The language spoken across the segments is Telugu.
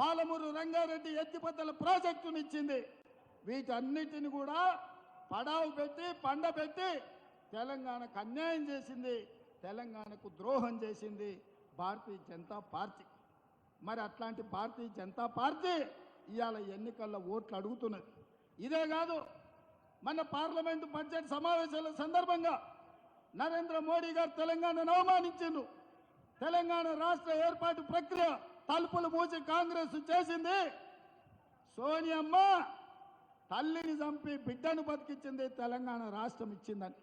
పాలమూరు రంగారెడ్డి ఎత్తిపోతల ప్రాజెక్టునిచ్చింది. వీటన్నిటిని కూడా పడావు పెట్టి పండబెట్టి తెలంగాణకు అన్యాయం చేసింది, తెలంగాణకు ద్రోహం చేసింది భారతీయ జనతా పార్టీ. మరి అట్లాంటి భారతీయ జనతా పార్టీ ఇవాళ ఎన్నికల్లో ఓట్లు అడుగుతున్నది. ఇదే కాదు, మన పార్లమెంటు బడ్జెట్ సమావేశాల సందర్భంగా నరేంద్ర మోడీ గారు తెలంగాణను అవమానించిండ్రు. తెలంగాణ రాష్ట్ర ఏర్పాటు ప్రక్రియ తలుపులు మూసి కాంగ్రెస్ చేసింది. సోనియమ్మ తల్లిని చంపి బిడ్డను బతికించింది, తెలంగాణ రాష్ట్రం ఇచ్చిందని.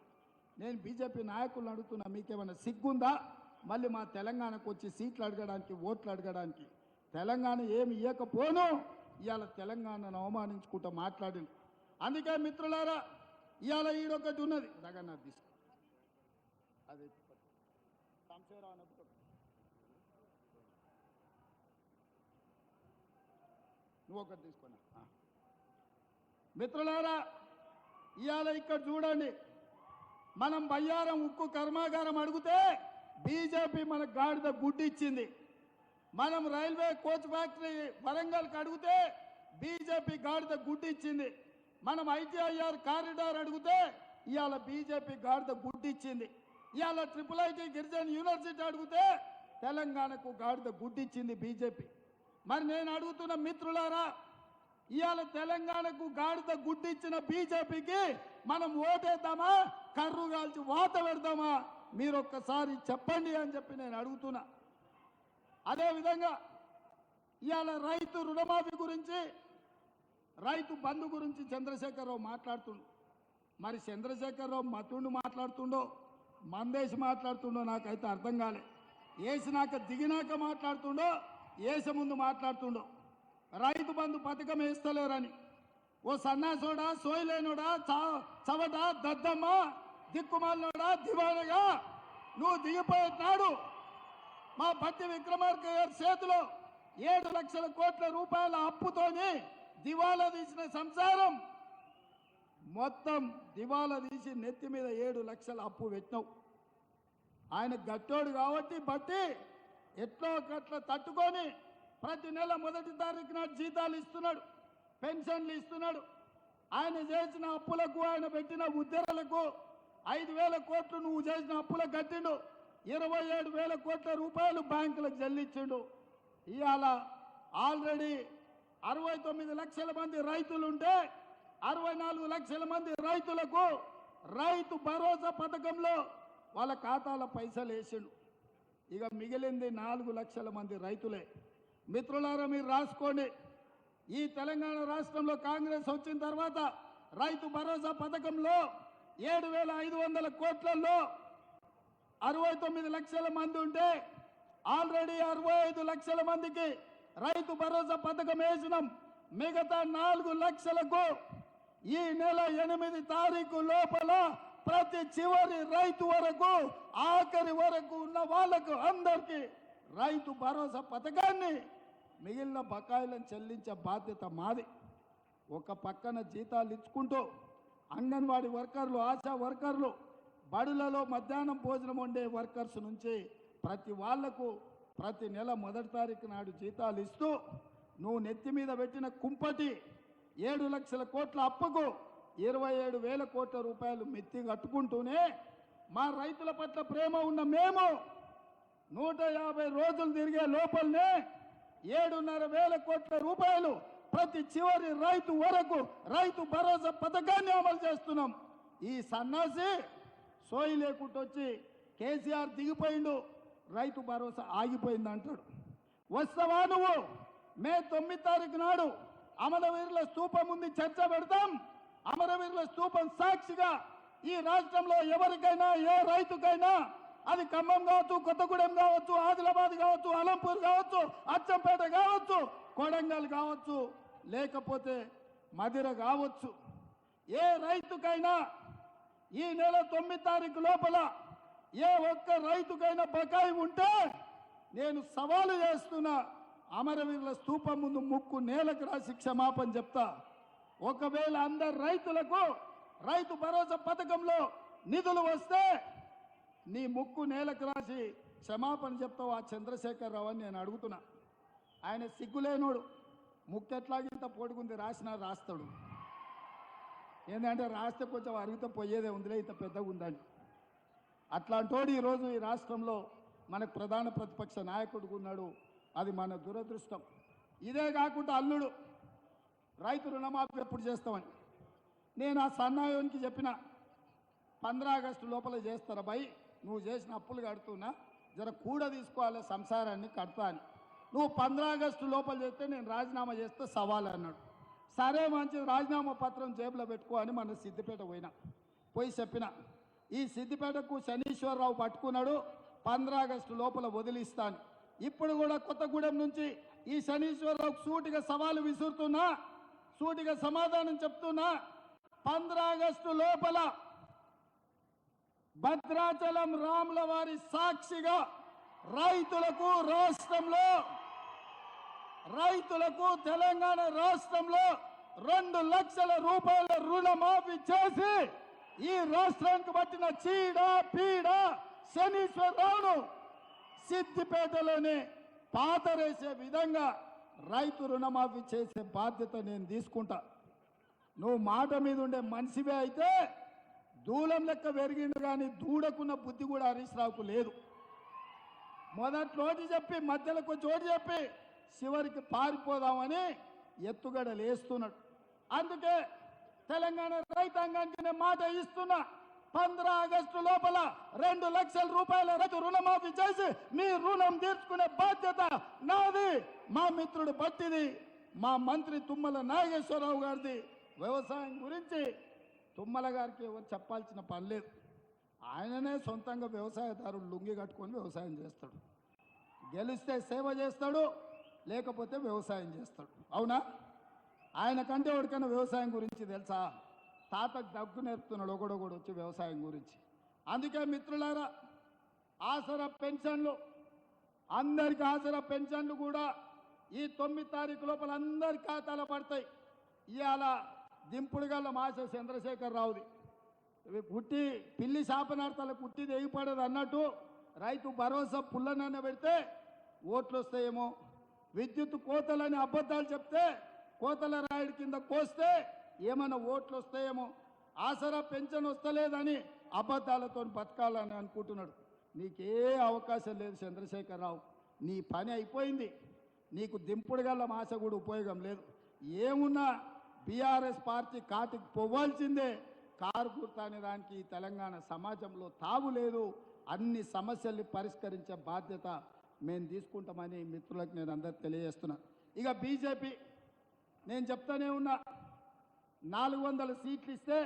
నేను బీజేపీ నాయకులను అడుగుతున్నా, మీకేమైనా సిగ్గుందా మళ్ళీ మా తెలంగాణకు వచ్చి సీట్లు అడగడానికి, ఓట్లు అడగడానికి? తెలంగాణ ఏమి ఇవ్వకపోను ఇవాళ తెలంగాణను అవమానించుకుంటూ మాట్లాడింది. అందుకే మిత్రులారా, ఇవాళ ఈడొకటి ఉన్నది, జగన్నాథ్ తీసుకో, అదే నువ్వు ఒకటి తీసుకున్నా. మిత్రులారా, ఇవాళ ఇక్కడ చూడండి, మనం బయ్యారం ఉక్కు కర్మాగారం అడిగితే బీజేపీ మన గాడిద గుడ్డి ఇచ్చింది. మనం రైల్వే కోచ్ ఫ్యాక్టరీ వరంగల్కి అడిగితే బీజేపీ గాడిద గుడ్డి ఇచ్చింది. మనం ఐటీఐఆర్ కారిడార్ అడిగితే ఇవాళ బీజేపీ గాడిద గుడ్డి ఇచ్చింది. ఇవాళ IIIT గిరిజన యూనివర్సిటీ అడిగితే తెలంగాణకు గాడిద గుడ్డి ఇచ్చింది బీజేపీ. మరి నేను అడుగుతున్న మిత్రులారా, ఇవాళ తెలంగాణకు గాడిద గుడ్డి ఇచ్చిన బీజేపీకి మనం ఓటేద్దామా, కర్రు కాల్చి వాత పెడదామా? మీరు ఒక్కసారి చెప్పండి అని చెప్పి నేను అడుగుతున్నా. అదేవిధంగా ఇవాళ రైతు రుణమాఫీ గురించి, రైతు బంధు గురించి చంద్రశేఖరరావు మాట్లాడుతుండు. మరి చంద్రశేఖరరావు మతుండు మాట్లాడుతుండో, మందేసి మాట్లాడుతుండో నాకైతే అర్థం కాలే. వేసినాక దిగినాక మాట్లాడుతుండో, వేసే ముందు మాట్లాడుతుండో. రైతు బంధు పథకం వేస్తలేరని ఓ సన్నాసోడా, సోయలేనోడా, చవట, దద్దమ్మ, దిక్కుమాలినోడా, దివానగా నువ్వు దిగిపోయినాడు మా భట్టి విక్రమార్క గారి చేతిలో 7 లక్షల కోట్ల రూపాయల అప్పుతోని దివాలా తీసిన సంసారం మొత్తం దివాలా తీసి నెత్తి మీద 7 లక్షల అప్పు పెట్టినావు. ఆయన గట్టోడు కాబట్టి బట్టి ఎట్లో ఒకట్లా తట్టుకొని ప్రతి నెల 1వ తారీఖు నాడు జీతాలు ఇస్తున్నాడు, పెన్షన్లు ఇస్తున్నాడు. ఆయన చేసిన అప్పులకు, ఆయన పెట్టిన ఉద్దరణలకు 5,000 కోట్లు నువ్వు చేసిన అప్పులకు కట్టిండు. 27,000 కోట్ల రూపాయలు బ్యాంకులకు చెల్లించిండు. ఇవాళ ఆల్రెడీ 69 లక్షల మంది రైతులుంటే 64 లక్షల మంది రైతులకు రైతు భరోసా పథకంలో వాళ్ళ ఖాతాల పైసలు వేసిండు. ఇక మిగిలింది 4 లక్షల మంది రైతులే. మిత్రులారా, మీరు రాసుకోండి. ఈ తెలంగాణ రాష్ట్రంలో కాంగ్రెస్ వచ్చిన తర్వాత రైతు భరోసా పథకంలో 7,500 కోట్లలో 69 లక్షల మంది ఉంటే ఆల్రెడీ 65 లక్షల మందికి రైతు భరోసా పథకం వేసినాం. మిగతా 4 లక్షలకు ఈ నెల 8 తారీఖు లోపల ప్రతి చివరి రైతు వరకు, ఆఖరి వరకు ఉన్న వాళ్లకు అందరికీ రైతు భరోసా పథకాన్ని, మిగిలిన బకాయిలను చెల్లించే బాధ్యత మాది. ఒక పక్కన జీతాలు ఇచ్చుకుంటూ అంగన్వాడీ వర్కర్లు, ఆశా వర్కర్లు, బడులలో మధ్యాహ్నం భోజనం వండే వర్కర్స్ నుంచి ప్రతి వాళ్లకు ప్రతి నెల 1వ తారీఖు నాడు జీతాలు ఇస్తూ నువ్వు నెత్తి మీద పెట్టిన కుంపటి 7 లక్షల కోట్ల అప్పుకు 27,000 కోట్ల రూపాయలు మెత్తి కట్టుకుంటూనే మా రైతుల పట్ల ప్రేమ ఉన్న మేము 150 రోజులు తిరిగే లోపలనే 7,500 కోట్ల రూపాయలు ప్రతి చివరి రైతు వరకు రైతు భరోసా పథకాన్ని అమలు చేస్తున్నాం. ఈ సన్నాసి సోయి లేకుండా వచ్చి కేసీఆర్ దిగిపోయిండు, రైతు భరోసా ఆగిపోయింది అంటాడు. వస్తావా నువ్వు? మే 9 తారీఖు నాడు అమరవీరుల స్తూపం ముందు చర్చ పెడతాం. అమరవీరుల స్తూపం సాక్షిగా ఈ రాష్ట్రంలో ఎవరికైనా, ఏ రైతుకైనా, అది ఖమ్మం కావచ్చు, కొత్తగూడెం కావచ్చు, ఆదిలాబాద్ కావచ్చు, అలంపూర్ కావచ్చు, అచ్చంపేట కావచ్చు, కొడంగల్ కావచ్చు, లేకపోతే మదిర కావచ్చు, ఏ రైతుకైనా ఈ నెల 9 తారీఖు లోపల ఏ ఒక్క రైతుకైనా బకాయి ఉంటే నేను సవాలు చేస్తున్నా, అమరవీరుల స్తూపం ముందు ముక్కు నేలకు రాసి క్షమాపణ చెప్తా. ఒకవేళ అందరు రైతులకు రైతు భరోసా పథకంలో నిధులు వస్తే నీ ముక్కు నేలకు రాసి క్షమాపణ చెప్తావు ఆ చంద్రశేఖరరావు అని నేను అడుగుతున్నా. ఆయన సిగ్గులేనోడు, ముక్కెట్లాగింత పొడుగుంది, రాస్తాడు. ఏంటంటే రాస్తే కొంచెం అరిగితే పోయేదే ఉందిలే, ఇంత పెద్దగా ఉందని. అట్లాంటోడు ఈరోజు ఈ రాష్ట్రంలో మనకు ప్రధాన ప్రతిపక్ష నాయకుడిగా ఉన్నాడు. అది మన దురదృష్టం. ఇదే కాకుండా అల్లుడు రైతు రుణమాఫీ ఎప్పుడు చేస్తామని నేను ఆ సన్నాయోనికి చెప్పిన, 15 ఆగస్టు లోపల చేస్తారా భయ్, నువ్వు చేసిన అప్పులు కడుతున్నా, జర కూడా తీసుకోవాలి సంసారాన్ని కడతా అని. నువ్వు 15 ఆగస్టు లోపల చేస్తే నేను రాజీనామా చేస్తే సవాల్ అన్నాడు. సరే మంచిది, రాజీనామా పత్రం జేబులో పెట్టుకో అని మన సిద్దిపేట పోయి చెప్పిన. ఈ సిద్దిపేటకు శనీశ్వరరావు పట్టుకున్నాడు, 15 ఆగస్టు లోపల వదిలిస్తాను. ఇప్పుడు కూడా కొత్తగూడెం నుంచి ఈ శనీశ్వరరావుకు సూటిగా సవాలు విసురుతున్నా, సూటిగా సమాధానం చెప్తున్నా, 15 ఆగస్టు లోపల భద్రాచలం రాముల వారి సాక్షిగా రైతులకు తెలంగాణ రాష్ట్రంలో 2 లక్షల రూపాయల రుణమాఫీ చేసి ఈ రాష్ట్రానికి పట్టిన చీడ పీడ శనీశ్వరరావును సిద్దిపేటలోనే పాతరేసే విధంగా రైతు రుణమాఫీ చేసే బాధ్యత నేను తీసుకుంటా. నువ్వు మాట మీద ఉండే మనిషివే అయితే దూలం లెక్క పెరిగిండు, కానీ దూడకున్న బుద్ధి కూడా హరీష్ రావుకు లేదు. మొదట్లోటి చెప్పి మధ్యలో చోటు చెప్పి చివరికి పారిపోదామని ఎత్తుగడలు వేస్తున్నాడు. అందుకే తెలంగాణ రైతాంగానికి నేను మాట ఇస్తున్నా, 15 ఆగస్టు లోపల 2 లక్షల రూపాయల రైతు రుణమాఫీ చేసి మీ రుణం తీర్చుకునే బాధ్యత నాది, మా మిత్రుడు భట్టిది, మా మంత్రి తుమ్మల నాగేశ్వరరావు గారిది. వ్యవసాయం గురించి తుమ్మల గారికి ఎవరు చెప్పాల్సిన పని లేదు. ఆయననే సొంతంగా వ్యవసాయదారులు లుంగి కట్టుకొని వ్యవసాయం చేస్తాడు. గెలిస్తే సేవ చేస్తాడు, లేకపోతే వ్యవసాయం చేస్తాడు. అవునా? ఆయన కంటే ఎవరికైనా వ్యవసాయం గురించి తెలుసా? తాతకు దగ్గు నేర్పుతున్నాడు ఒకడొకడు వచ్చి వ్యవసాయం గురించి. అందుకే మిత్రులారా, ఆసరా పెన్షన్లు, అందరికి ఆసరా పెన్షన్లు కూడా ఈ 9 తారీఖు లోపల అందరి ఖాతాలో పడతాయి. ఇవాళ దింపుడు గల్ల మాస చంద్రశేఖరరావుది పుట్టి పిల్లి శాపనార్థాల కుట్టి తెగిపడదు అన్నట్టు రైతు భరోసా పుల్లనన్న పెడితే ఓట్లు వస్తాయేమో, విద్యుత్ కోతలని అబద్ధాలు చెప్తే కోతల రాయుడి కింద కోస్తే ఏమైనా ఓట్లు వస్తాయేమో, ఆసరా పెన్షన్ వస్తలేదని అబద్ధాలతో బతకాలని అనుకుంటున్నాడు. నీకే అవకాశం లేదు చంద్రశేఖరరావు, నీ పని అయిపోయింది. నీకు దింపుడు గల్ల మాస కూడా ఉపయోగం లేదు. ఏమున్నా బీఆర్ఎస్ పార్టీ కాటికి పోవాల్సిందే. కారు గుర్తు అనే దానికి తెలంగాణ సమాజంలో తావు లేదు. అన్ని సమస్యల్ని పరిష్కరించే బాధ్యత మేము తీసుకుంటామని మిత్రులకు నేను అందరికి తెలియజేస్తున్నా. ఇక బీజేపీ నేను చెప్తానే ఉన్నా, 400 సీట్లు ఇస్తే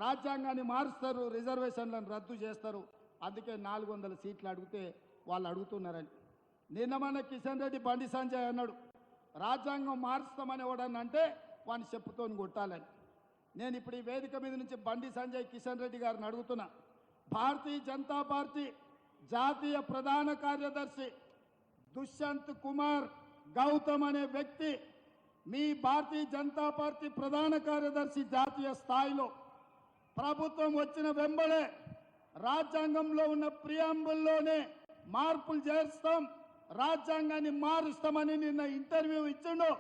రాజ్యాంగాన్ని మారుస్తారు, రిజర్వేషన్లను రద్దు చేస్తారు. అందుకే 400 సీట్లు అడిగితే వాళ్ళు అడుగుతున్నారని. నిన్న మన కిషన్ రెడ్డి బండి సంజయ్ అన్నాడు, రాజ్యాంగం మారుస్తామని ఎవడన్నంటే వాడిని చెప్పుతో కొట్టాలని. నేను ఇప్పుడు ఈ వేదిక మీద నుంచి బండి సంజయ్ కిషన్ రెడ్డి గారిని అడుగుతున్నా, భారతీయ జనతా పార్టీ జాతీయ ప్రధాన కార్యదర్శి దుష్యంత్ కుమార్ గౌతమ్ అనే వ్యక్తి మీ భారతీయ జనతా పార్టీ ప్రధాన కార్యదర్శి జాతీయ స్థాయిలో ప్రభుత్వం వచ్చిన వెంబడే రాజ్యాంగంలో ఉన్న ప్రియాంబుల్లోనే మార్పులు చేస్తాం, రాజ్యాంగాన్ని మారుస్తామని నిన్న ఇంటర్వ్యూ ఇచ్చిండు.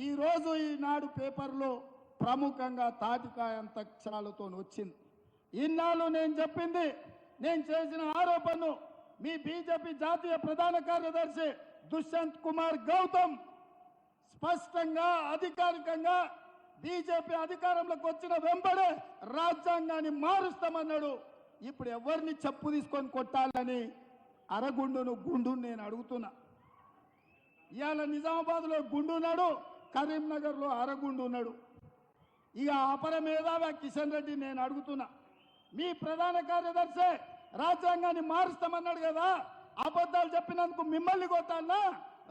ఈనాడు పేపర్లో ప్రముఖంగా తాటికాయంత అక్షరాలతో వచ్చింది. ఇన్నాళ్ళు నేను చెప్పింది, నేను చేసిన ఆరోపణను మీ బీజేపీ జాతీయ ప్రధాన కార్యదర్శి దుష్యంత్ కుమార్ గౌతమ్ స్పష్టంగా అధికారికంగా బీజేపీ అధికారంలోకి వచ్చిన వెంబడే రాజ్యాంగాన్ని మారుస్తామన్నాడు. ఇప్పుడు ఎవరిని చెప్పు తీసుకొని కొట్టాలని గుండు నేను అడుగుతున్నా. ఇవాళ నిజామాబాద్లో గుండు ఉన్నాడు, కరీంనగర్లో అరగుండు ఉన్నాడు. ఇక అపర మేధావి కిషన్ రెడ్డి నేను అడుగుతున్నా, మీ ప్రధాన కార్యదర్శి రాజ్యాంగాన్ని మారుస్తామన్నాడు కదా, అబద్ధాలు చెప్పినందుకు మిమ్మల్ని కొట్టాలన్నా,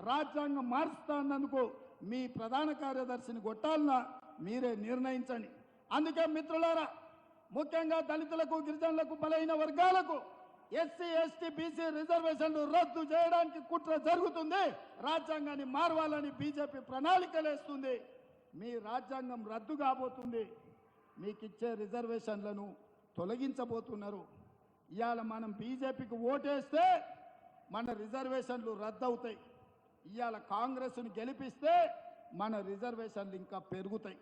రాజ్యాంగం మారుస్తా అన్నందుకు మీ ప్రధాన కార్యదర్శిని కొట్టాలన్నా మీరే నిర్ణయించండి. అందుకే మిత్రులారా, ముఖ్యంగా దళితులకు, గిరిజనులకు, బలహీన వర్గాలకు ఎస్సీ ఎస్టీ బీసీ రిజర్వేషన్లు రద్దు చేయడానికి కుట్ర జరుగుతుంది. రాజ్యాంగాన్ని మారవాలని బీజేపీ ప్రణాళికలేస్తుంది. మీ రాజ్యాంగం రద్దు కాబోతుంది, మీకు ఇచ్చే రిజర్వేషన్లను తొలగించబోతున్నారు. ఇవాళ మనం బీజేపీకి ఓటేస్తే మన రిజర్వేషన్లు రద్దు అవుతాయి. ఇవాళ కాంగ్రెస్ను గెలిపిస్తే మన రిజర్వేషన్లు ఇంకా పెరుగుతాయి.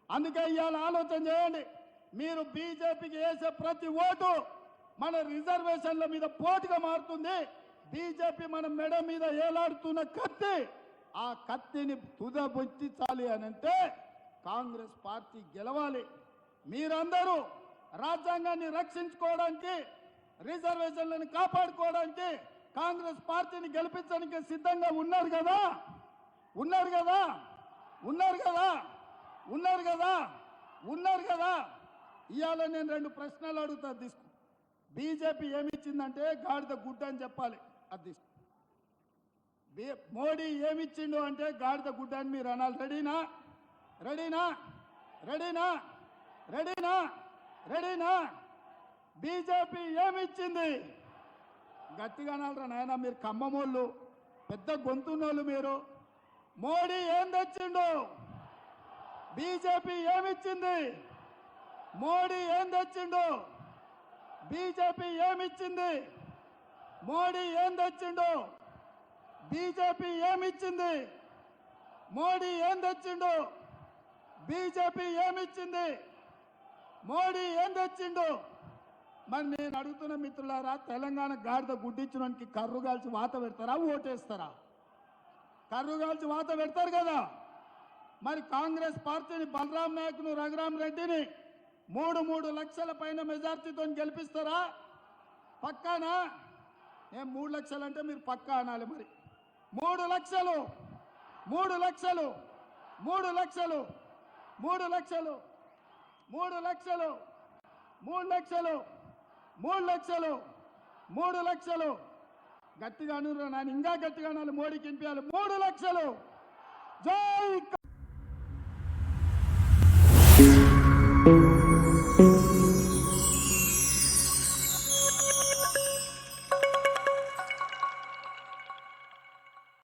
అందుకే ఇవాళ ఆలోచన చేయండి. మీరు బీజేపీకి వేసే ప్రతి ఓటు మన రిజర్వేషన్ల మీద పోటుగా మారుతుంది. బీజేపీ మన మెడ మీద ఏలాడుతున్న కత్తి, ఆ కత్తిని తుదబుచ్చించాలి అని అంటే కాంగ్రెస్ పార్టీ గెలవాలి. మీరందరూ రాజ్యాంగాన్ని రక్షించుకోవడానికి, రిజర్వేషన్లను కాపాడుకోవడానికి కాంగ్రెస్ పార్టీని గెలిపించడానికి సిద్ధంగా ఉన్నారు కదా, ఉన్నారు కదా, ఉన్నారు కదా, ఉన్నారు కదా, ఉన్నారు కదా. ఇవాళ నేను 2 ప్రశ్నలు అడుగుతా, తీసుకో. బీజేపీ ఏమిచ్చిందంటే గాడిద గుడ్డ అని చెప్పాలి, అది తీసుకో. మోడీ ఏమిచ్చిండు అంటే గాడిద గుడ్డ అని మీరు అనాలి. రెడీనా? రెడీనా? రెడీనా? రెడీనా? రెడీనా? బీజేపీ ఏమిచ్చింది? గట్టిగా అనాలరా నాయన, మీరు ఖమ్మమోళ్ళు, పెద్ద గొంతున్నోళ్ళు మీరు. మోడీ ఏం తెచ్చిండు? బీజేపీ ఏమిచ్చింది? మోడీ ఏం తెచ్చిండు? బీజేపీ ఏమిచ్చింది? మోడీ ఏం తెచ్చిండు? బీజేపీ ఏమిచ్చింది? మోడీ ఏం తెచ్చిండు? బీజేపీ ఏమిచ్చింది? మోడీ ఏం తెచ్చిండు? మరి నేను అడుగుతున్న మిత్రులారా, తెలంగాణ గాడిద గుడ్డించడానికి కర్రు కాల్చి వాత పెడతారా, ఓటేస్తారా? కర్రు కాల్చి వాత పెడతారు కదా. మరి కాంగ్రెస్ పార్టీని బలరాం నాయక్ను, రఘురాం రెడ్డిని 3 లక్షల పైన మెజార్టీతో గెలిపిస్తారా? పక్కానా? నేను 3 లక్షలు అంటే మీరు పక్కా అనాలి. మరి 3 లక్షలు, 3 లక్షలు, 3 లక్షలు, 3 లక్షలు, 3 లక్షలు, 3 లక్షలు, 3 లక్షలు, 3 లక్షలు. గట్టిగా అను నాన్న, ఇంకా గట్టిగా అనాలి, మోడీకి వినిపించాలి. 3 లక్షలు. జై